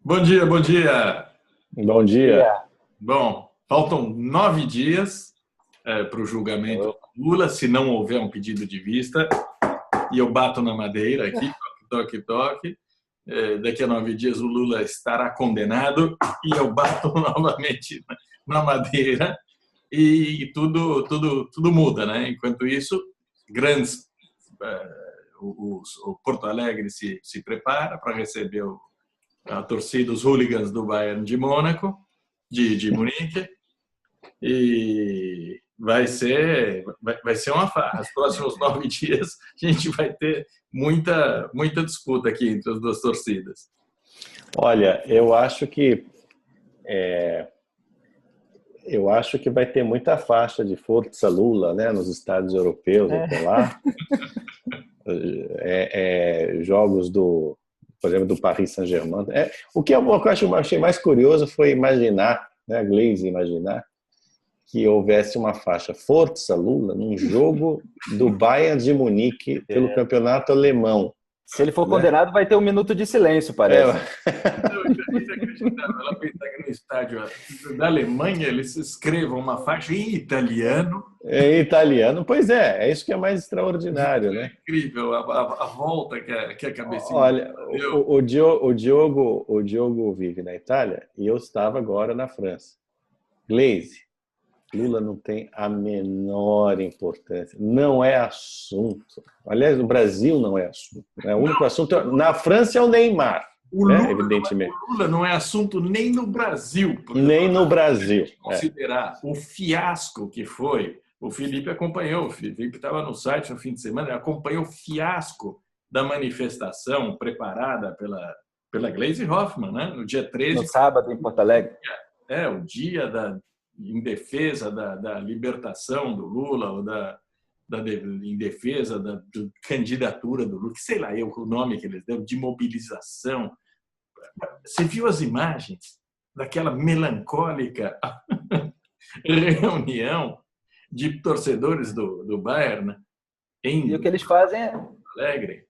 Bom dia, bom dia. Bom dia. Yeah. Bom, faltam 9 dias para o julgamento do Lula, se não houver um pedido de vista, e eu bato na madeira aqui, toque, toque, toque. Daqui a 9 dias o Lula estará condenado e eu bato novamente na madeira e tudo muda, né? Enquanto isso, o Porto Alegre se prepara para receber a torcida, os hooligans do Bayern de Mônaco, de Munique, e vai ser uma farra. Os próximos 9 dias a gente vai ter muita disputa aqui entre as duas torcidas. Olha, eu acho que vai ter muita faixa de Força Lula, né, nos estádios europeus até lá. Jogos por exemplo, do Paris Saint-Germain. O que eu achei mais curioso foi imaginar, né, Glaze imaginar que houvesse uma faixa Força Lula num jogo do Bayern de Munique pelo campeonato alemão. Se ele for condenado, vai ter um minuto de silêncio, parece. Ela pensa que no estádio da Alemanha eles escrevam uma faixa em italiano. Em italiano, pois é isso que é mais extraordinário, né? Incrível a volta que a cabecinha. Olha, o Diogo vive na Itália e eu estava agora na França. Glaze, Lula não tem a menor importância. Não é assunto. Aliás, no Brasil não é assunto. O único assunto na França é o Neymar, evidentemente. O Lula não é assunto nem no Brasil. Nem no Brasil. Considerar o fiasco que foi. O Felipe acompanhou. O Felipe estava no site no fim de semana. Ele acompanhou o fiasco da manifestação preparada pela Gleisi Hoffmann, né? No dia 13. No sábado, em Porto Alegre. O dia em defesa da libertação do Lula, ou em defesa da candidatura do Lula, que sei lá o nome que eles deram, de mobilização. Você viu as imagens daquela melancólica reunião de torcedores do Bayern em E o que eles fazem Alegre?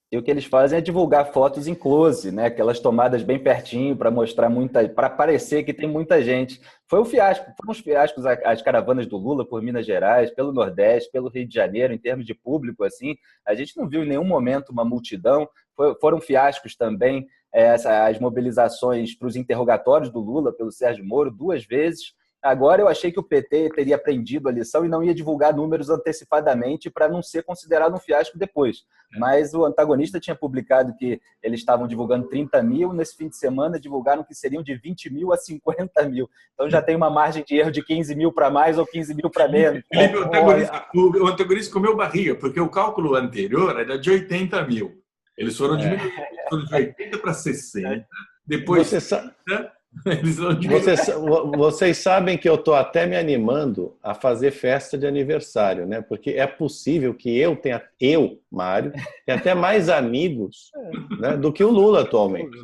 E o que eles fazem é divulgar fotos em close, né? Aquelas tomadas bem pertinho para mostrar para parecer que tem muita gente. Foram uns fiascos as caravanas do Lula por Minas Gerais, pelo Nordeste, pelo Rio de Janeiro, em termos de público, assim. A gente não viu em nenhum momento uma multidão. Foram fiascos também as mobilizações para os interrogatórios do Lula pelo Sérgio Moro 2 vezes. Agora eu achei que o PT teria aprendido a lição e não ia divulgar números antecipadamente para não ser considerado um fiasco depois. Mas o antagonista tinha publicado que eles estavam divulgando 30 mil, nesse fim de semana divulgaram que seriam de 20 mil a 50 mil. Então já tem uma margem de erro de 15 mil para mais ou 15 mil para menos. O antagonista comeu barriga, porque o cálculo anterior era de 80 mil. Eles foram diminuindo de 80 para 60. Depois... Vocês sabem que eu estou até me animando a fazer festa de aniversário, né? Porque é possível que Mário, tenha até mais amigos, né, do que o Lula atualmente.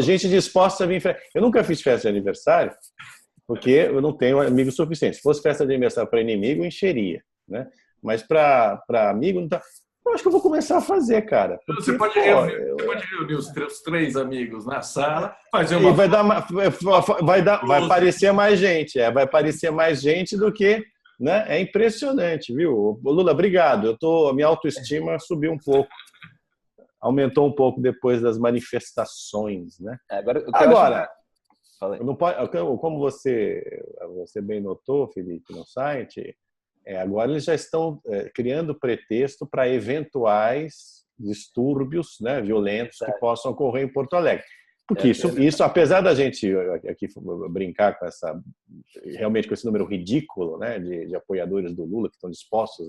Gente disposta a vir. Eu nunca fiz festa de aniversário, porque eu não tenho amigos suficientes. Se fosse festa de aniversário para inimigo, encheria, né? Mas para amigo, não tá. Eu acho que eu vou começar a fazer, cara. Porque, você pode reunir os 3 amigos na sala, fazer uma... E vai aparecer mais gente. Vai aparecer mais gente do que... Né? É impressionante, viu? Lula, obrigado. A minha autoestima subiu um pouco. Aumentou um pouco depois das manifestações, né? Agora não pode, como você bem notou, Felipe, no site... Agora eles já estão criando pretexto para eventuais distúrbios, né, violentos que possam ocorrer em Porto Alegre. Porque isso, apesar da gente aqui brincar realmente com esse número ridículo, né, de apoiadores do Lula que estão dispostos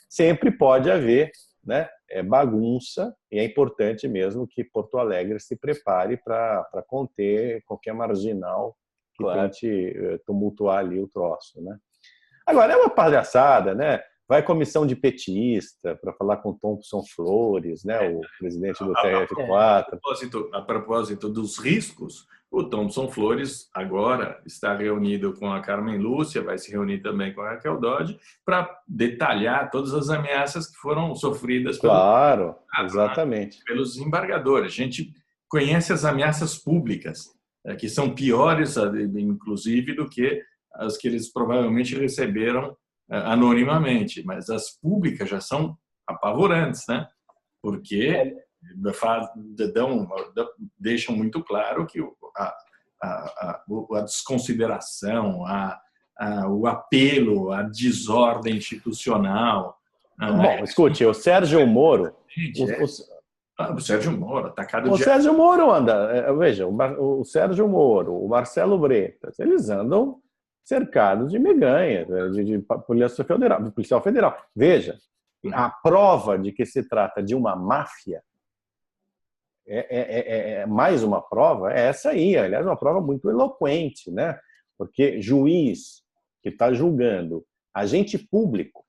sempre pode haver, né, bagunça, e é importante mesmo que Porto Alegre se prepare para conter qualquer marginal que tente tumultuar ali o troço, né? Agora, é uma palhaçada, né? Vai comissão de petista para falar com Thompson Flores, né? O presidente do TRF4. A propósito dos riscos, o Thompson Flores agora está reunido com a Carmen Lúcia, vai se reunir também com a Raquel Dodge, para detalhar todas as ameaças que foram sofridas exatamente. pelos embargadores. A gente conhece as ameaças públicas, que são piores, inclusive, do que as que eles provavelmente receberam anonimamente. Mas as públicas já são apavorantes, né? Porque deixam muito claro que a desconsideração, o apelo à desordem institucional. Bom, escute, o Sérgio Moro... O Sérgio Moro, atacado o Sérgio Moro anda... Veja, o Sérgio Moro, o Marcelo Bretas, eles andam cercados de miganha, de policial federal. Veja, a prova de que se trata de uma máfia, mais uma prova, é essa aí. Aliás, uma prova muito eloquente, né? Porque juiz que está julgando agente público,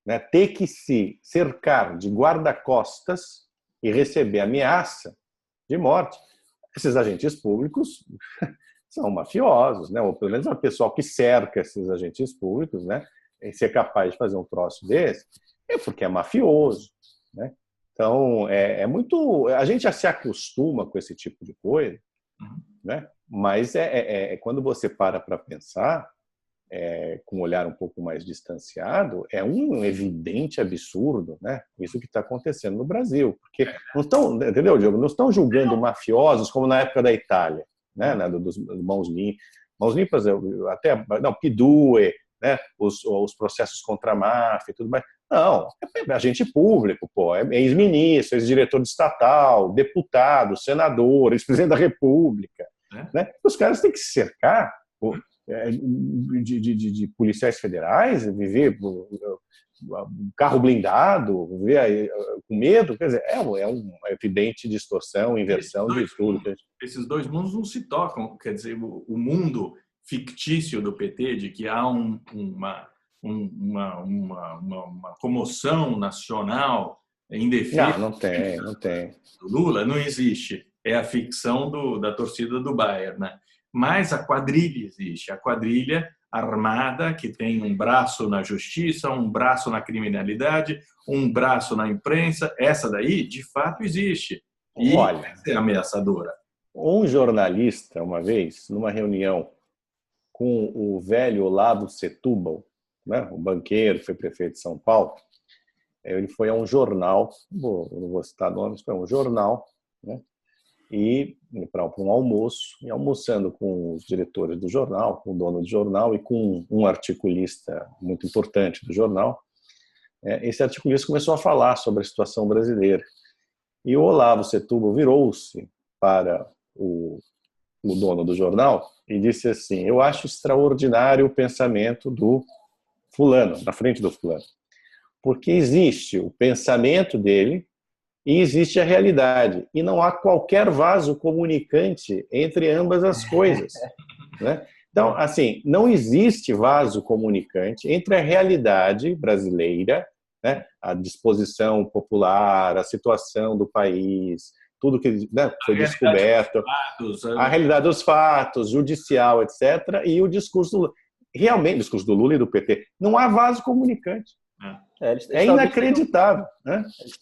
né, ter que se cercar de guarda-costas e receber ameaça de morte, esses agentes públicos são mafiosos, né? Ou pelo menos o pessoal que cerca esses agentes públicos, né? E ser capaz de fazer um troço desse, é porque é mafioso, né? Então, é muito... A gente já se acostuma com esse tipo de coisa, né? Mas quando você para pensar, com um olhar um pouco mais distanciado, é um evidente absurdo, né? Isso que está acontecendo no Brasil. Porque não estão, entendeu, Diogo? Não estão julgando mafiosos como na época da Itália, né? Dos mãos limpas, até Pidue, né? Os processos contra a máfia e tudo mais. Não, é agente público, pô, é ex-ministro, ex-diretor de estatal, deputado, senador, ex-presidente da República, né? Os caras têm que se cercar de policiais federais, viver carro blindado, viver com medo, quer dizer, é uma evidente distorção, inversão de tudo. Esses dois mundos não se tocam, quer dizer, o mundo fictício do PT, de que há uma comoção nacional em defesa não tem. do Lula, não existe. É a ficção da torcida do Bayern, né? Mas a quadrilha existe, a quadrilha armada que tem um braço na justiça, um braço na criminalidade, um braço na imprensa. Essa daí, de fato, existe. E olha, é ameaçadora. Um jornalista, uma vez, numa reunião com o velho Olavo Setúbal, né, o banqueiro que foi prefeito de São Paulo, ele foi a um jornal, não vou citar nomes, foi a um jornal, né, e para um almoço, e almoçando com os diretores do jornal, com o dono do jornal e com um articulista muito importante do jornal. Esse articulista começou a falar sobre a situação brasileira. E o Olavo Setúbal virou-se para o dono do jornal e disse assim: eu acho extraordinário o pensamento do fulano, na frente do fulano, porque existe o pensamento dele e existe a realidade, e não há qualquer vaso comunicante entre ambas as coisas, né? Então, assim, não existe vaso comunicante entre a realidade brasileira, né, a disposição popular, a situação do país, tudo que, né, foi descoberto, a realidade dos fatos, judicial, etc., e o discurso do Lula. Realmente, o discurso do Lula e do PT, não há vaso comunicante. É inacreditável.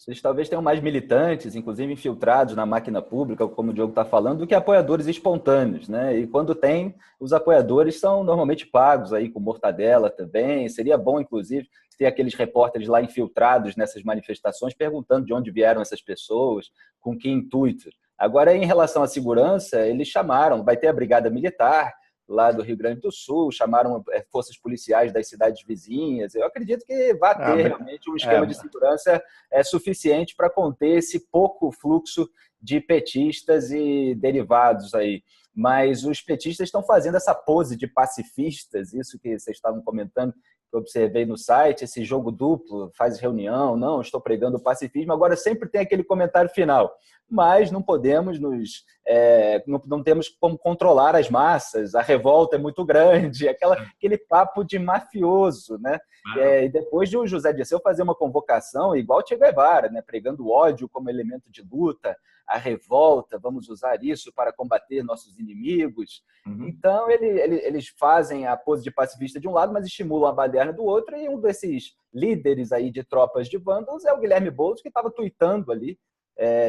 Eles talvez tenham mais militantes, inclusive infiltrados na máquina pública, como o Diogo está falando, do que apoiadores espontâneos, né? E quando tem, os apoiadores são normalmente pagos aí com mortadela também. Seria bom, inclusive, ter aqueles repórteres lá infiltrados nessas manifestações perguntando de onde vieram essas pessoas, com que intuito. Agora, em relação à segurança, eles chamaram, vai ter a Brigada Militar lá do Rio Grande do Sul, chamaram forças policiais das cidades vizinhas. Eu acredito que vai ter realmente um esquema de segurança suficiente para conter esse pouco fluxo de petistas e derivados aí. Mas os petistas estão fazendo essa pose de pacifistas, isso que vocês estavam comentando, que eu observei no site, esse jogo duplo, faz reunião, não, estou pregando o pacifismo, agora sempre tem aquele comentário final. Mas não podemos não temos como controlar as massas, a revolta é muito grande, aquele papo de mafioso, né? E depois de o José Dirceu fazer uma convocação igual o Che Guevara, né? Pregando o ódio como elemento de luta, a revolta, vamos usar isso para combater nossos inimigos. Então, eles fazem a pose de pacifista de um lado, mas estimulam a baderna do outro, e um desses líderes aí de tropas de vândalos é o Guilherme Boulos, que estava tuitando ali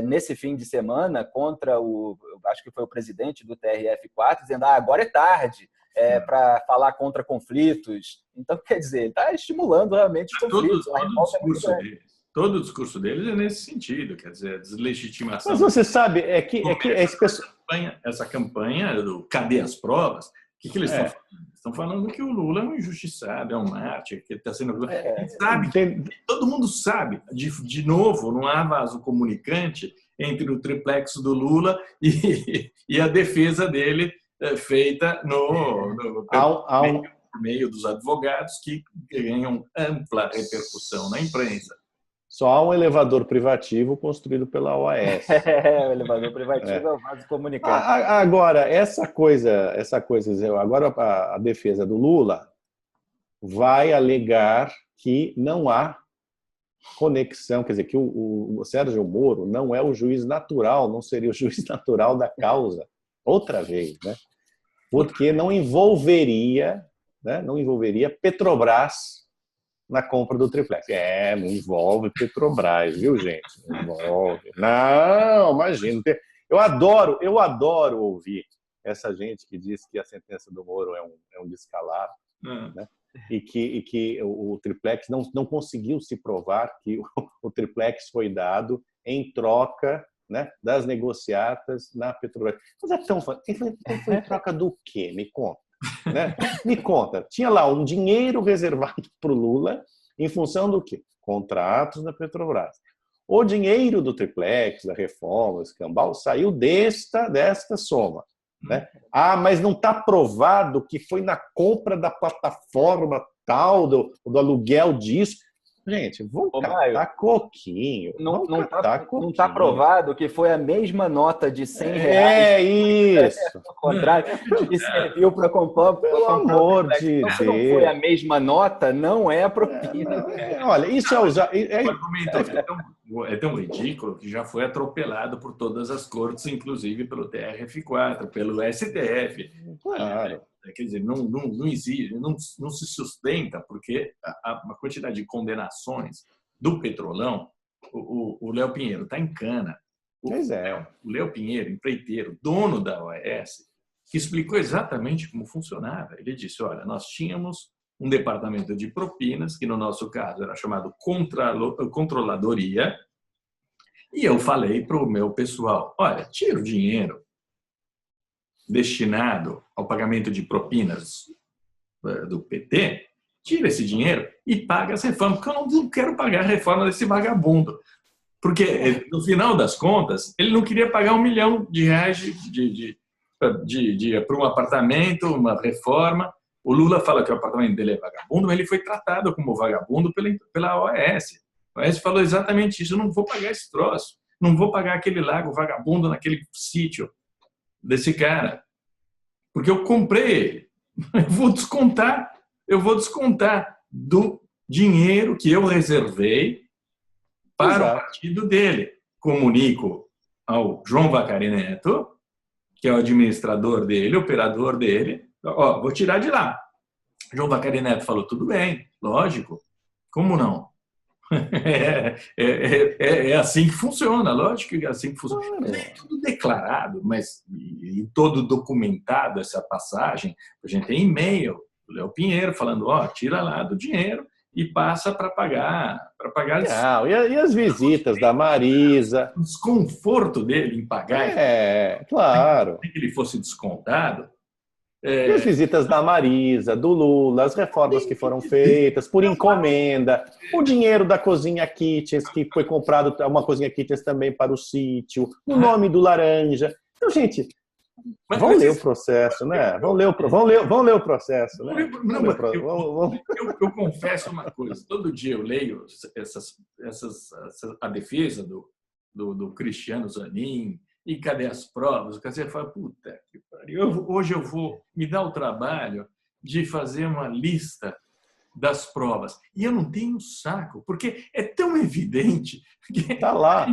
nesse fim de semana contra acho que foi o presidente do TRF4, dizendo agora é tarde para falar contra conflitos. Então, quer dizer, ele está estimulando realmente os conflitos. Todo o discurso deles é nesse sentido, quer dizer, deslegitimação. Mas você sabe, essa campanha do cadê as provas? O que eles estão falando? Estão falando que o Lula é um injustiçado, é um mártir, que está sendo... Todo mundo sabe. De novo, não há vaso comunicante entre o triplex do Lula e a defesa dele feita por meio dos advogados que ganham ampla repercussão na imprensa. Só há um elevador privativo construído pela OAS. O elevador privativo é o vaso comunicante. Agora, agora a defesa do Lula vai alegar que não há conexão, quer dizer, que o Sérgio Moro não é o juiz natural, não seria o juiz natural da causa, outra vez, né? Porque não envolveria Petrobras na compra do triplex. Não envolve Petrobras, viu, gente? Não envolve. Não, imagina. Eu adoro ouvir essa gente que diz que a sentença do Moro é um descalabro, né? E que o triplex não conseguiu se provar que o triplex foi dado em troca, né, das negociatas na Petrobras. Mas foi em troca do quê? Me conta. Né? Me conta, tinha lá um dinheiro reservado para o Lula em função do quê? Contratos da Petrobras. O dinheiro do triplex, da reforma, do escambau, saiu desta soma. Né? Mas não está provado que foi na compra da plataforma tal, do aluguel disso. Gente, vamos catar coquinho. Não está provado que foi a mesma nota de R$100. É isso. Ao contrário, que serviu para comprar. Pelo amor de Deus. Se não foi a mesma nota, não é a propina. Olha, isso é usar. O argumento é tão ridículo que já foi atropelado por todas as cortes, inclusive pelo TRF4, pelo STF. Claro. Quer dizer, não existe, não se sustenta, porque a quantidade de condenações do Petrolão, o Léo Pinheiro está em cana. O Léo Pinheiro, empreiteiro, dono da OAS, que explicou exatamente como funcionava. Ele disse, olha, nós tínhamos um departamento de propinas, que no nosso caso era chamado controladoria, e eu falei para o meu pessoal, olha, tira o dinheiro destinado ao pagamento de propinas do PT, tira esse dinheiro e paga as reformas, porque eu não quero pagar a reforma desse vagabundo. Porque, no final das contas, ele não queria pagar R$1 milhão para um apartamento, uma reforma. O Lula fala que o apartamento dele é vagabundo, mas ele foi tratado como vagabundo pela OAS. A OAS falou exatamente isso, eu não vou pagar esse troço, não vou pagar aquele lago vagabundo naquele sítio desse cara, porque eu comprei ele. Eu vou descontar do dinheiro que eu reservei para o partido dele. Comunico ao João Vacari Neto, que é o administrador dele, operador dele, vou tirar de lá. João Vacari Neto falou, tudo bem, lógico, como não? É assim que funciona, lógico que é assim que funciona. É tudo declarado, mas e todo documentado essa passagem. A gente tem e-mail do Léo Pinheiro falando, tira lá do dinheiro e passa para pagar. E as visitas da Marisa? O desconforto dele em pagar. Claro. Que ele fosse descontado. E as visitas da Marisa, do Lula, as reformas que foram feitas por encomenda, o dinheiro da Cozinha Kitchens, que foi comprado uma Cozinha Kitchens também para o sítio, o nome do Laranja. Então, gente, vão ler o processo, né? Vão ler o processo, né? Eu confesso uma coisa, todo dia eu leio a defesa do Cristiano Zanin. E cadê as provas? O Cacete fala, puta que pariu. Hoje eu vou me dar o trabalho de fazer uma lista das provas. E eu não tenho saco, porque é tão evidente que tá lá.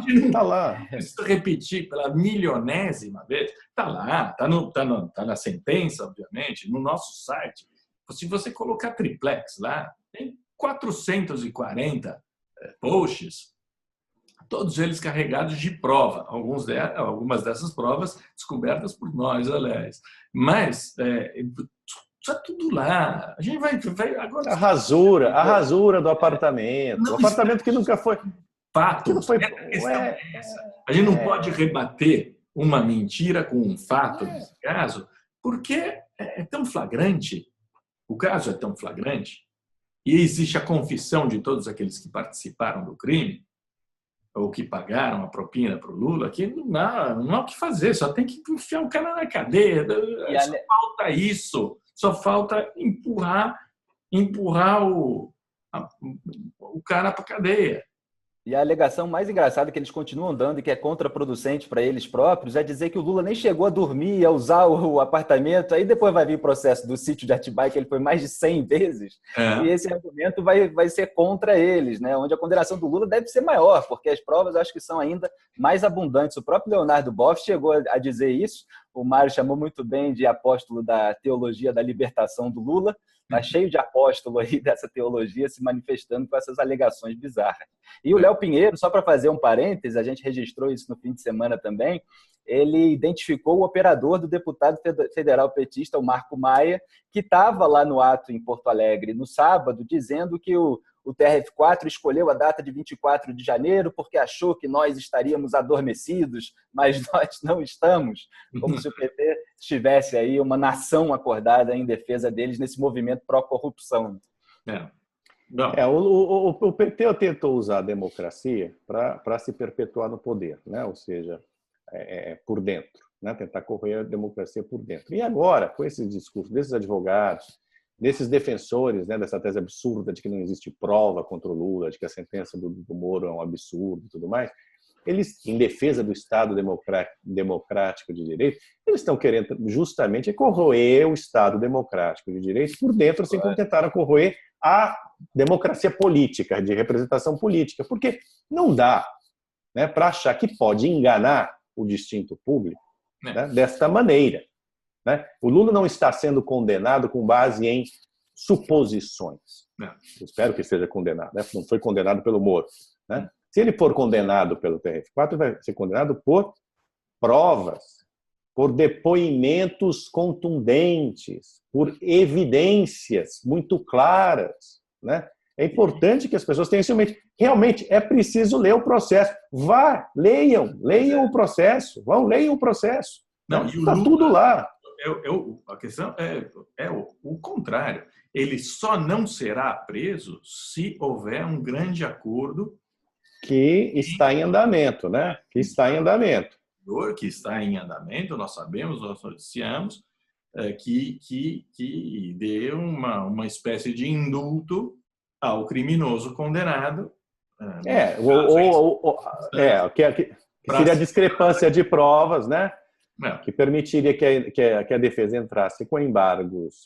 Preciso repetir pela milionésima vez. Tá lá, tá na sentença, obviamente, no nosso site. Se você colocar triplex lá, tem 440 posts. todos eles carregados de prova, algumas dessas provas descobertas por nós, aliás. Mas está tudo lá. A gente vai agora. A rasura do apartamento. O apartamento que nunca foi. Fato. A gente não pode rebater uma mentira com um fato, nesse caso, porque é tão flagrante. O caso é tão flagrante. E existe a confissão de todos aqueles que participaram do crime, ou que pagaram a propina para o Lula, que não há o que fazer, só tem que enfiar o cara na cadeia. Só falta isso. Só falta empurrar o cara para a cadeia. E a alegação mais engraçada que eles continuam dando e que é contraproducente para eles próprios é dizer que o Lula nem chegou a dormir, a usar o apartamento. Aí depois vai vir o processo do sítio de Atibaia, que ele foi mais de 100 vezes. E esse argumento vai ser contra eles, né? Onde a condenação do Lula deve ser maior, porque as provas acho que são ainda mais abundantes. O próprio Leonardo Boff chegou a dizer isso. O Mário chamou muito bem de apóstolo da teologia da libertação do Lula. Está cheio de apóstolo aí dessa teologia se manifestando com essas alegações bizarras. E o Léo Pinheiro, só para fazer um parêntese, a gente registrou isso no fim de semana também, ele identificou o operador do deputado federal petista, o Marco Maia, que estava lá no ato em Porto Alegre no sábado, dizendo que o TRF4 escolheu a data de 24 de janeiro porque achou que nós estaríamos adormecidos, mas nós não estamos, como se o PT tivesse aí uma nação acordada em defesa deles nesse movimento pró-corrupção. O PT tentou usar a democracia para se perpetuar no poder, né? Ou seja, por dentro, né? Tentar correr a democracia por dentro. E agora, com esse discurso desses advogados, desses defensores, né, dessa tese absurda de que não existe prova contra o Lula, de que a sentença do Moro é um absurdo e tudo mais, eles, em defesa do Estado democrático de direito, eles estão querendo justamente corroer o Estado democrático de direito por dentro, assim como tentaram corroer a democracia política, de representação política, porque não dá, né, para achar que pode enganar o distinto público, né, desta maneira. Né? O Lula não está sendo condenado com base em suposições. Espero que seja condenado. Né? Não foi condenado pelo Moro. Né? Se ele for condenado pelo TRF4, vai ser condenado por provas, por depoimentos contundentes, por evidências muito claras. Né? É importante que as pessoas tenham isso em mente. Realmente, é preciso ler o processo. Leiam o processo. Leiam o processo. Está tudo lá. A questão é o contrário. Ele só não será preso se houver um grande acordo que está em andamento, né? Que está em andamento. Que está em andamento, nós sabemos, nós noticiamos, que dê uma espécie de indulto ao criminoso condenado. Que seria a discrepância de provas, né? Que permitiria que a defesa entrasse com embargos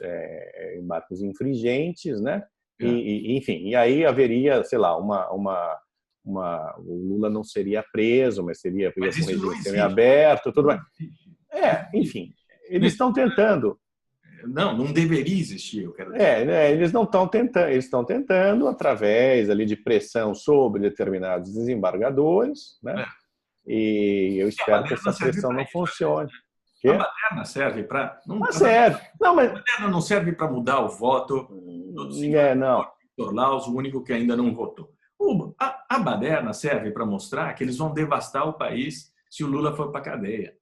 infringentes, né? Enfim, e aí haveria, sei lá, o Lula não seria preso, mas seria com regime semiaberto, tudo mais. Enfim, eles estão tentando. Não deveria existir, eu quero dizer. Eles não estão tentando, eles estão tentando através ali de pressão sobre determinados desembargadores, né? E eu espero que essa pressão não funcione. A baderna serve para... A baderna não serve para mudar o voto do senhor Victor Laus, o único que ainda não votou. A baderna serve para mostrar que eles vão devastar o país se o Lula for para a cadeia.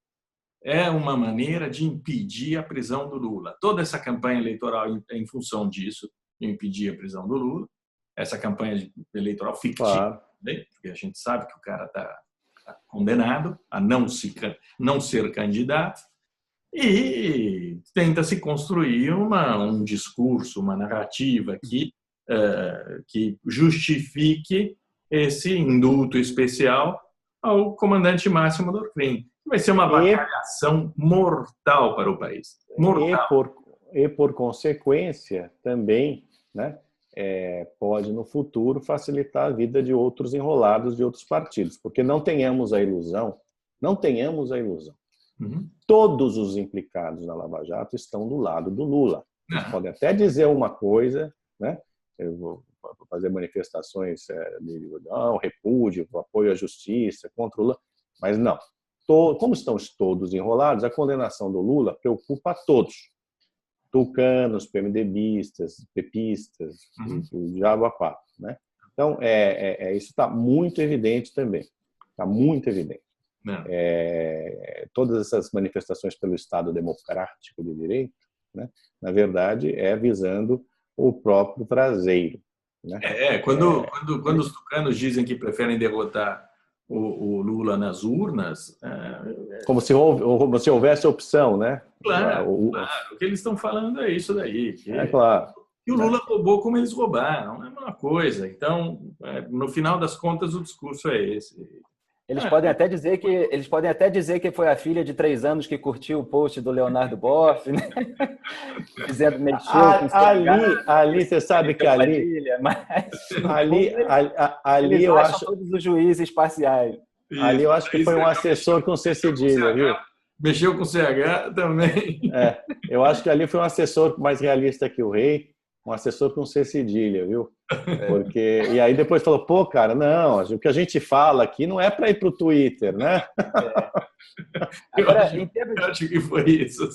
É uma maneira de impedir a prisão do Lula. Toda essa campanha eleitoral é em função disso, de impedir a prisão do Lula. Essa campanha eleitoral fictícia, porque a gente sabe que o cara está condenado a não ser candidato, e tenta-se construir um discurso, uma narrativa que justifique esse indulto especial ao comandante Máximo Dorfrim. Vai ser uma avacalhação mortal para o país. Mortal. E por consequência, também, né, pode, no futuro, facilitar a vida de outros enrolados de outros partidos. Porque não tenhamos a ilusão, todos os implicados na Lava Jato estão do lado do Lula. Eles podem até dizer uma coisa, né? fazer manifestações de repúdio, apoio à justiça, contra o Lula, mas não. Como estamos todos enrolados, a condenação do Lula preocupa a todos. Tucanos, PMDBistas, pepistas, o diabo a quatro, né? Então, isso está muito evidente também. Está muito evidente. Todas essas manifestações pelo Estado democrático de direito, né, na verdade, visando o próprio traseiro. Né? Quando os tucanos dizem que preferem derrotar o Lula nas urnas... Como se houvesse opção, né? Claro, o que eles estão falando é isso daí. Claro. E o Lula roubou como eles roubaram, é a mesma coisa. Então, no final das contas, o discurso é esse. Eles podem até dizer que foi a filha de 3 anos que curtiu o post do Leonardo Boff, né? Dizendo mexeu com ali você sabe que ali eu acho todos os juízes parciais. Ali eu acho que foi um assessor com C cedilha, viu? Mexeu com CH também. Eu acho que ali foi um assessor mais realista que o rei, um assessor com C cedilha, viu? E aí depois falou, pô, cara, não, o que a gente fala aqui não é para ir para o Twitter, né? Agora, eu acho que foi isso.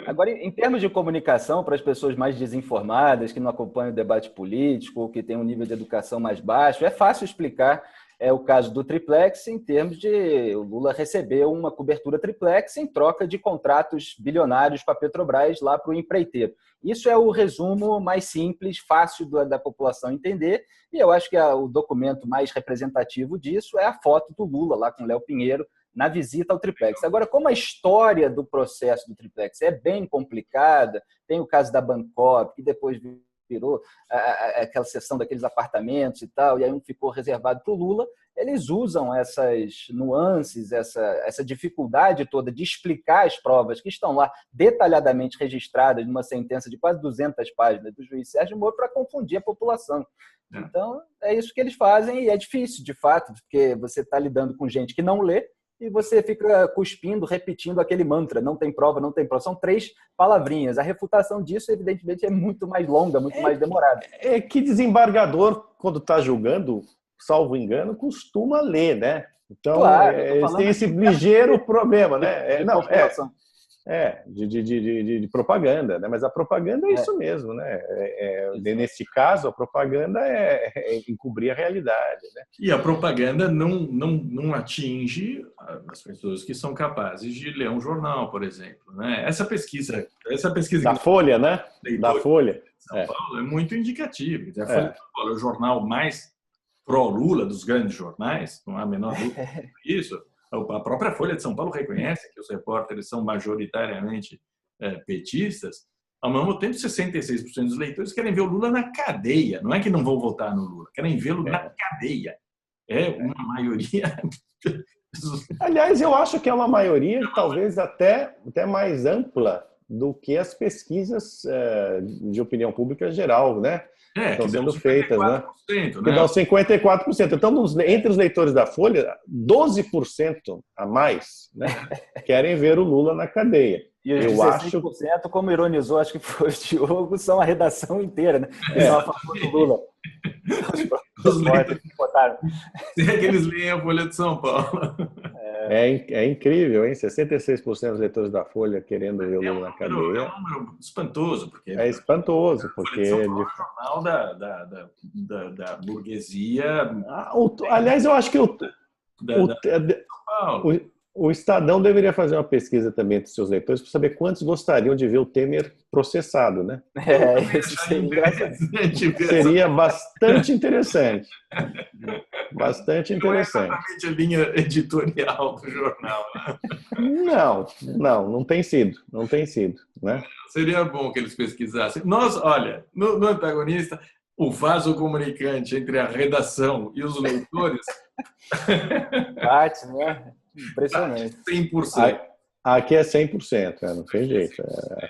Agora, em termos de comunicação, para as pessoas mais desinformadas, que não acompanham o debate político, ou que têm um nível de educação mais baixo, é fácil explicar o caso do triplex em termos de o Lula receber uma cobertura triplex em troca de contratos bilionários para a Petrobras lá para o empreiteiro. Isso é o resumo mais simples, fácil da população entender, e eu acho que o documento mais representativo disso é a foto do Lula lá com o Léo Pinheiro na visita ao triplex. Agora, como a história do processo do triplex é bem complicada, tem o caso da Bancop, que depois virou aquela seção daqueles apartamentos e tal, e aí ficou reservado para o Lula, eles usam essas nuances, essa dificuldade toda de explicar as provas que estão lá detalhadamente registradas numa sentença de quase 200 páginas do juiz Sérgio Moro para confundir a população. Então, é isso que eles fazem e é difícil, de fato, porque você está lidando com gente que não lê e você fica cuspindo, repetindo aquele mantra, não tem prova, não tem prova. São 3 palavrinhas. A refutação disso, evidentemente, é muito mais longa, muito mais demorada. Que desembargador, quando está julgando, salvo engano, costuma ler, né? Então, claro, tem esse ligeiro problema, né? De propaganda, né? Mas a propaganda é isso mesmo, né? Nesse caso, a propaganda é encobrir a realidade, né? E a propaganda não atinge as pessoas que são capazes de ler um jornal, por exemplo, né? Essa pesquisa da Folha, né? Da Folha. São Paulo é muito indicativa. A Folha de São Paulo é o jornal mais pró-Lula dos grandes jornais, não há a menor dúvida disso. A própria Folha de São Paulo reconhece que os repórteres são majoritariamente petistas. Ao mesmo tempo, 66% dos leitores querem ver o Lula na cadeia. Não é que não vão votar no Lula, querem vê-lo na cadeia. É uma maioria... Aliás, eu acho que é uma maioria talvez até mais ampla do que as pesquisas de opinião pública geral, né? Estão sendo feitas, né? Que dão 54%. Então, entre os leitores da Folha, 12% a mais, né, querem ver o Lula na cadeia. E os 16%, como ironizou, acho que foi o Diogo, são a redação inteira, né? Eles são a favor do Lula. Os leitores que votaram. É que eles leem a Folha de São Paulo. É incrível, hein? 66% dos leitores da Folha querendo ver o Lula na cadeia. É um número espantoso. É espantoso, porque... É o jornal da burguesia... Aliás, eu acho que o Estadão deveria fazer uma pesquisa também entre seus leitores para saber quantos gostariam de ver o Temer processado, né? Isso seria bastante interessante. Bastante interessante. Não é exatamente a linha editorial do jornal, né? Não tem sido. Não tem sido, né? Seria bom que eles pesquisassem. Nós, olha, no Antagonista, o vaso comunicante entre a redação e os leitores... Bate, né? Impressionante. 100%. Aqui é 100%, não tem jeito.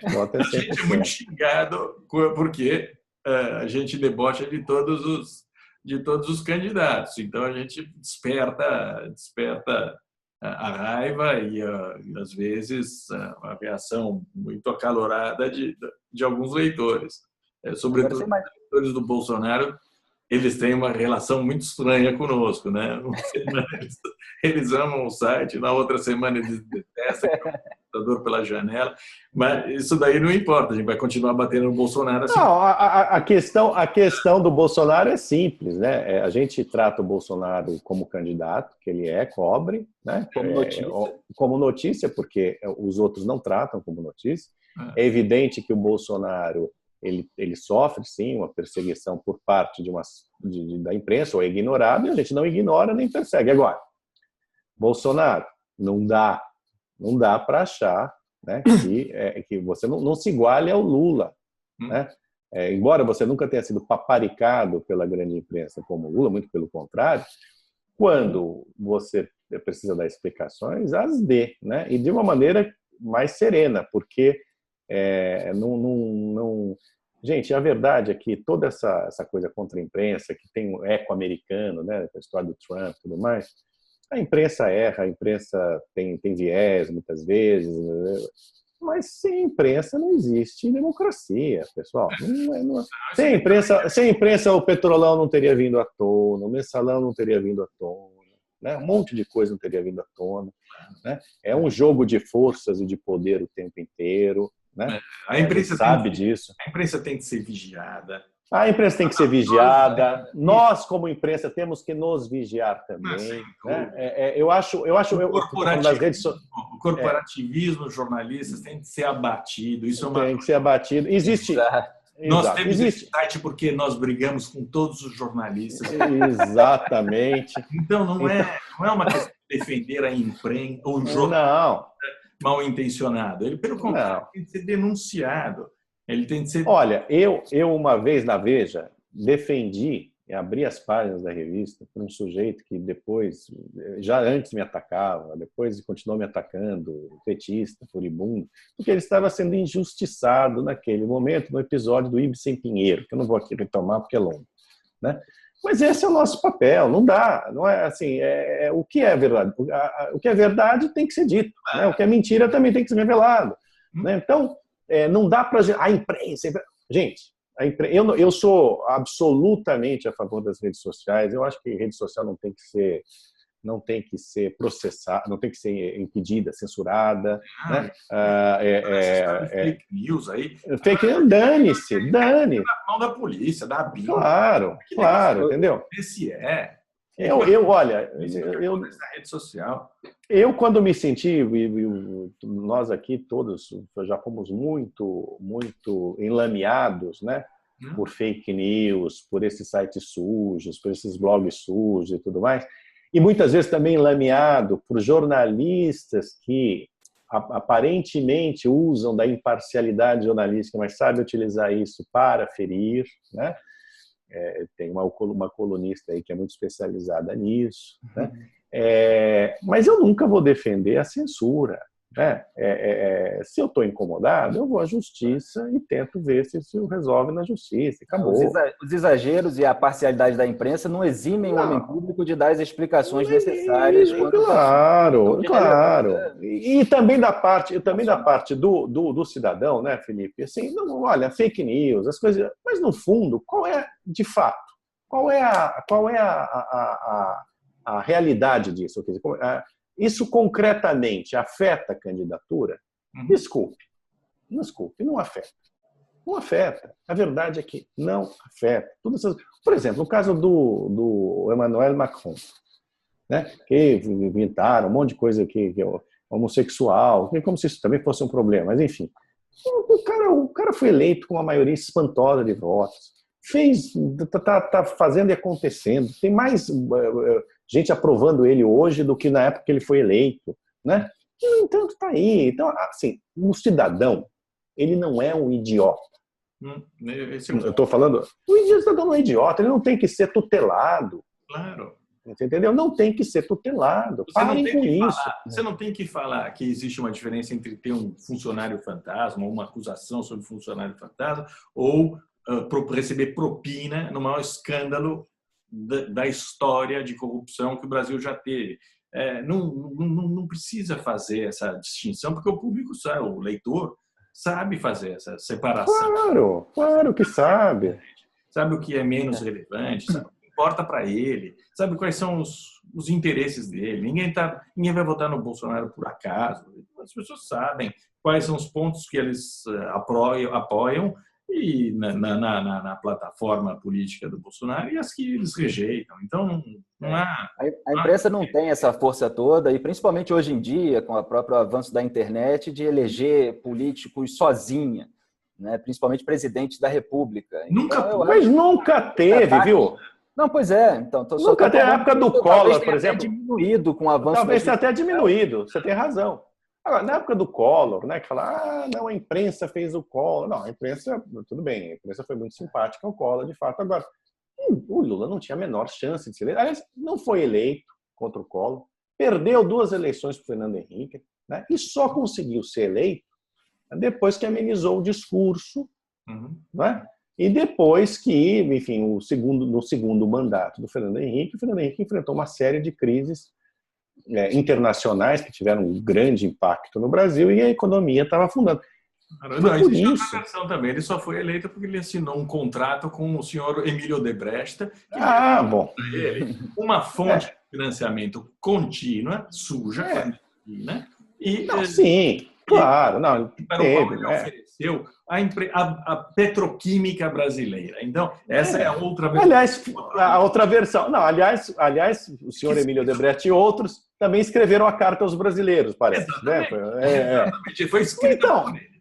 A nota é 100%. A gente é muito xingado porque a gente debocha de todos os candidatos. Então, a gente desperta a raiva e, às vezes, a reação muito acalorada de alguns leitores. sobretudo os eleitores do Bolsonaro, eles têm uma relação muito estranha conosco, né? Uma semana eles amam o site, na outra semana eles detestam, que é o computador pela janela. Mas isso daí não importa, a gente vai continuar batendo no Bolsonaro assim. Não, a questão do Bolsonaro é simples, né? A gente trata o Bolsonaro como candidato, que ele cobre, né? Como notícia, porque os outros não tratam como notícia. É evidente que o Bolsonaro ele sofre, sim, uma perseguição por parte da imprensa, ou é ignorado, e a gente não ignora nem persegue. Agora, Bolsonaro, não dá para achar, né, que você não se iguale ao Lula. Né? Embora você nunca tenha sido paparicado pela grande imprensa como Lula, muito pelo contrário, quando você precisa dar explicações, as dê, né? E de uma maneira mais serena, porque Gente, a verdade é que toda essa coisa contra a imprensa, que tem um eco americano, né, a história do Trump e tudo mais, a imprensa erra, a imprensa tem viés muitas vezes, mas sem imprensa não existe democracia, pessoal. Sem imprensa o Petrolão não teria vindo à tona, o Mensalão não teria vindo à tona, né? Um monte de coisa não teria vindo à tona. Né? É um jogo de forças e de poder o tempo inteiro. Né? A imprensa sabe disso. A imprensa tem que ser vigiada. A imprensa tem que ser vigiada. Nós, como imprensa, temos que nos vigiar também. Né? Eu acho das redes sociais. O corporativismo, os jornalistas têm que ser abatido. Isso tem que ser abatido. Existe. Nós temos esse site porque nós brigamos com todos os jornalistas. Exatamente. Então não é uma questão de defender a imprensa ou o jornal mal intencionado. Ele, pelo contrário, tem que ser denunciado. Ele tem que ser... Olha, eu uma vez na Veja defendi e abri as páginas da revista para um sujeito que depois, já antes me atacava, depois continuou me atacando, petista, furibundo, porque ele estava sendo injustiçado naquele momento, no episódio do Ibsen Pinheiro, que eu não vou aqui retomar porque é longo. Né? Mas esse é o nosso papel, não dá, não é assim, o que é verdade? O que é verdade tem que ser dito, né? O que é mentira também tem que ser revelado. Né? Então, não dá para a imprensa... Gente, eu sou absolutamente a favor das redes sociais. Eu acho que rede social não tem que ser processada, não tem que ser impedida, censurada. Né? Fake news aí. Fake news, dane-se. Na mão da polícia, da BIM. Claro, entendeu? Esse Olha, na rede social. Eu, quando me senti, nós aqui todos já fomos muito enlameados, né, por fake news, por esses sites sujos, por esses blogs sujos e tudo mais, e muitas vezes também enlameado por jornalistas que aparentemente usam da imparcialidade jornalística, mas sabem utilizar isso para ferir, né? Tem uma colunista aí que é muito especializada nisso, né? Mas eu nunca vou defender a censura. Né? Se eu estou incomodado, eu vou à justiça e tento ver se isso resolve na justiça. Acabou. Os exageros e a parcialidade da imprensa não eximem o homem público de dar as explicações necessárias. Claro. E também da parte do cidadão, né, Felipe? Assim, não, olha, fake news, as coisas. Mas no fundo, qual é de fato? Qual é a realidade disso? Quer dizer, isso concretamente afeta a candidatura? Desculpe, não afeta. Não afeta. A verdade é que não afeta. Por exemplo, no caso do Emmanuel Macron, né, que inventaram um monte de coisa que é homossexual, como se isso também fosse um problema, mas enfim. O cara foi eleito com uma maioria espantosa de votos. Está fazendo e acontecendo. Tem mais gente aprovando ele hoje do que na época que ele foi eleito, né? E, no entanto, está aí. Então, assim, um cidadão, ele não é um idiota. Eu estou falando, o cidadão não é idiota, ele não tem que ser tutelado. Claro. Você entendeu? Não tem que ser tutelado. Parem com isso. Você não tem que falar que existe uma diferença entre ter um funcionário fantasma, ou uma acusação sobre funcionário fantasma, ou receber propina no maior escândalo da história de corrupção que o Brasil já teve. Não precisa fazer essa distinção, porque o público sabe, o leitor sabe fazer essa separação. Claro que sabe. Sabe o que é menos relevante, sabe o que importa para ele, sabe quais são os interesses dele. Ninguém vai votar no Bolsonaro por acaso. As pessoas sabem quais são os pontos que eles apoiam e na plataforma política do Bolsonaro e as que eles rejeitam. Então, não há... A imprensa não tem essa força toda, e principalmente hoje em dia, com o próprio avanço da internet, de eleger políticos sozinha, né? Principalmente presidente da República. Mas nunca teve, viu? Não, pois é. Então, nunca teve. A época do Collor, por exemplo. Diminuído com o avanço. Talvez tenha até diminuído, você tem razão. Agora, na época do Collor, né, que fala, não, a imprensa fez o Collor. Não, a imprensa, tudo bem, a imprensa foi muito simpática ao Collor, de fato. Agora, o Lula não tinha a menor chance de ser eleito. Aliás, não foi eleito contra o Collor, perdeu 2 eleições para o Fernando Henrique, né, e só conseguiu ser eleito depois que amenizou o discurso, né, e depois que, enfim, no segundo mandato do Fernando Henrique, o Fernando Henrique enfrentou uma série de crises internacionais que tiveram um grande impacto no Brasil e a economia estava afundando. Não, existe outra versão também. Ele só foi eleito porque ele assinou um contrato com o senhor Emílio Odebrecht, bom. Ele, uma fonte de financiamento contínua, suja, né? E, sim, claro. Não, para o qual ele ofereceu a petroquímica brasileira. Então, essa é a outra versão. Aliás, a outra versão. Não, aliás, o senhor Emílio Odebrecht e outros também escreveram a carta aos brasileiros, parece. Exatamente. Né? Exatamente. Foi escrito por eles.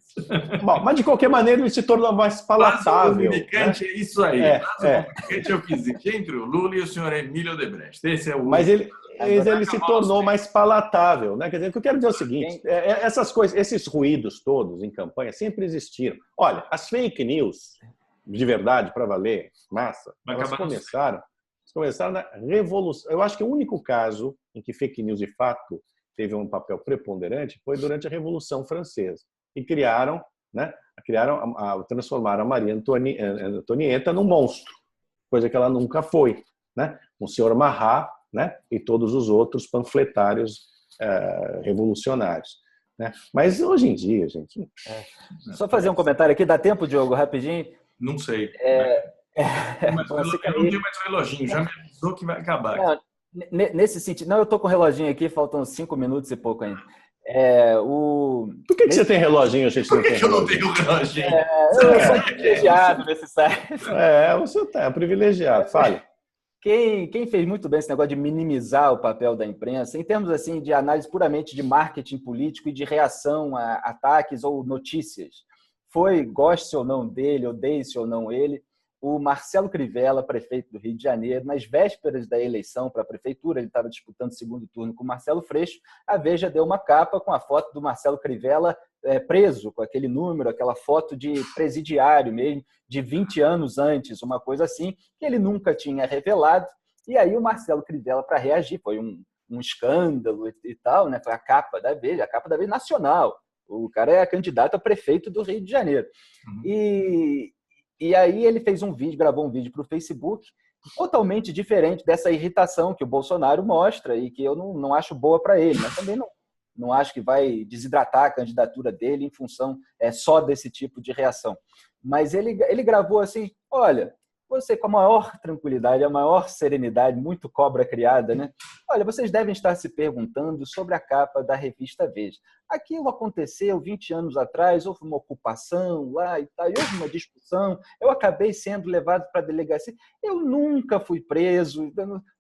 Bom, mas de qualquer maneira ele se tornou mais palatável. O comunicante é isso aí. O comunicante é o que existe entre o Lula e o senhor Emílio Odebrecht. Esse é o... Mas ele se tornou mais palatável, né? Quer dizer, o que eu quero dizer é o seguinte: essas coisas, esses ruídos todos em campanha sempre existiram. Olha, as fake news, de verdade, para valer, massa, elas começaram na Revolução. Eu acho que o único caso em que fake news, de fato, teve um papel preponderante foi durante a Revolução Francesa. E transformaram a Maria Antonieta num monstro, coisa que ela nunca foi, né? O senhor Marat, né? E todos os outros panfletários revolucionários, né? Mas hoje em dia, gente... Só fazer um comentário aqui, dá tempo, Diogo, rapidinho? Não sei. Mas eu não tenho mais reloginho, já me avisou que vai acabar. Não, nesse sentido, eu estou com o reloginho aqui, faltam 5 minutos e pouco ainda. Por que você tem reloginho? A gente não tem eu não tenho reloginho? Eu sou privilegiado nesse site. Você é privilegiado, fale. Quem fez muito bem esse negócio de minimizar o papel da imprensa, em termos assim de análise puramente de marketing político e de reação a ataques ou notícias, foi, goste ou não dele, odeie-se ou não ele, o Marcelo Crivella, prefeito do Rio de Janeiro, nas vésperas da eleição para a prefeitura, ele estava disputando o segundo turno com o Marcelo Freixo, a Veja deu uma capa com a foto do Marcelo Crivella preso, com aquele número, aquela foto de presidiário mesmo, de 20 anos antes, uma coisa assim, que ele nunca tinha revelado. E aí o Marcelo Crivella, para reagir, foi um escândalo e tal, né? Foi a capa da Veja nacional. O cara é candidato a prefeito do Rio de Janeiro. E aí ele fez gravou um vídeo para o Facebook, totalmente diferente dessa irritação que o Bolsonaro mostra e que eu não acho boa para ele, mas também não acho que vai desidratar a candidatura dele em função só desse tipo de reação. Mas ele gravou assim, olha, você com a maior tranquilidade, a maior serenidade, muito cobra criada, né? Olha, vocês devem estar se perguntando sobre a capa da revista Veja. Aquilo aconteceu 20 anos atrás, houve uma ocupação lá e tal, houve uma discussão, eu acabei sendo levado para a delegacia, eu nunca fui preso,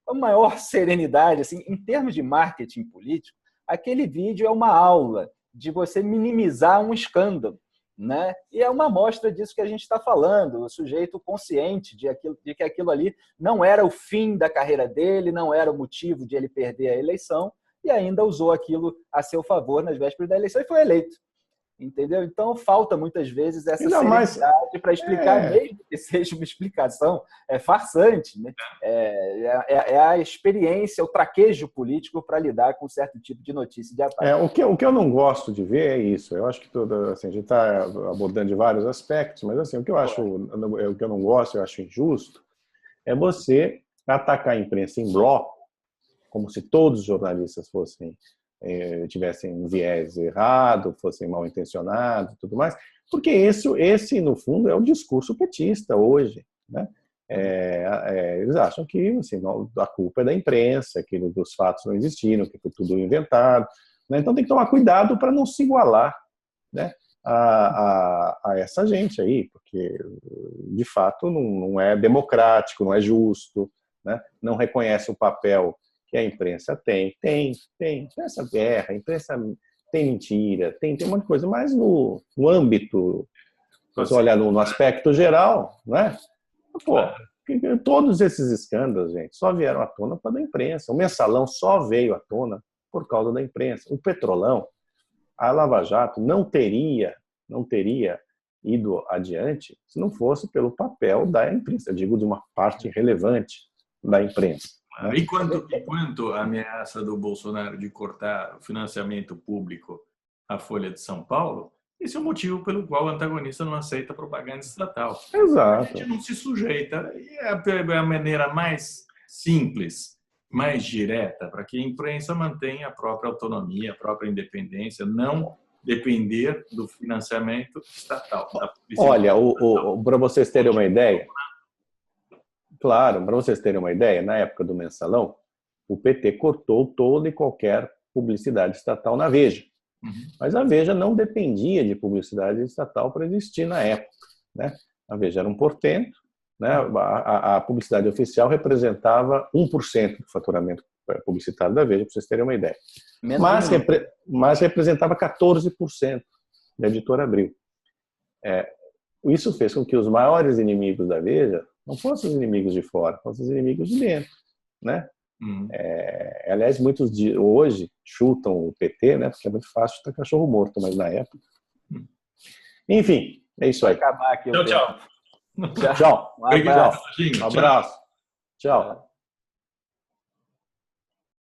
com a maior serenidade, assim, em termos de marketing político, aquele vídeo é uma aula de você minimizar um escândalo, né? E é uma amostra disso que a gente está falando, o sujeito consciente de que aquilo ali não era o fim da carreira dele, não era o motivo de ele perder a eleição, e ainda usou aquilo a seu favor nas vésperas da eleição e foi eleito. Entendeu? Então, falta muitas vezes essa serenidade para explicar, mesmo que seja uma explicação farsante, né? É a experiência, o traquejo político para lidar com um certo tipo de notícia de ataque. O que eu não gosto de ver é isso. Eu acho que assim, a gente está abordando de vários aspectos, mas assim, o que eu não gosto, eu acho injusto, é você atacar a imprensa em bloco, como se todos os jornalistas fossem tivessem um viés errado, fossem mal intencionados e tudo mais, porque esse, no fundo, é o discurso petista hoje, né? Eles acham que assim, a culpa é da imprensa, que os fatos não existiram, que foi tudo inventado, né? Então tem que tomar cuidado para não se igualar, né, a essa gente aí, porque de fato não é democrático, não é justo, né? Não reconhece o papel que a imprensa tem essa guerra, a imprensa tem mentira, tem um monte de coisa, mas no âmbito, se você olhar no aspecto geral, né? Pô, todos esses escândalos, gente, só vieram à tona por causa da imprensa. O Mensalão só veio à tona por causa da imprensa. O Petrolão, a Lava Jato não teria ido adiante se não fosse pelo papel da imprensa, eu digo de uma parte relevante da imprensa. Né? E quanto a ameaça do Bolsonaro de cortar o financiamento público à Folha de São Paulo, esse é o motivo pelo qual o antagonista não aceita propaganda estatal. Exato. A gente não se sujeita. E é a maneira mais simples, mais direta, para que a imprensa mantenha a própria autonomia, a própria independência, não depender do financiamento estatal. Olha, para vocês terem uma ideia, claro, para vocês terem uma ideia, na época do Mensalão, o PT cortou toda e qualquer publicidade estatal na Veja. Mas a Veja não dependia de publicidade estatal para existir na época, né? A Veja era um portento, né? A publicidade oficial representava 1% do faturamento publicitário da Veja, para vocês terem uma ideia. Mas representava 14% da Editora Abril. Isso fez com que os maiores inimigos da Veja não fossem os inimigos de fora, fossem os inimigos de dentro, né? Aliás, muitos hoje chutam o PT, né? Porque é muito fácil chutar cachorro morto, mas na época. Enfim, é isso aí. Vai acabar aqui. Tchau. Tchau. Um abraço. Um abraço. Tchau.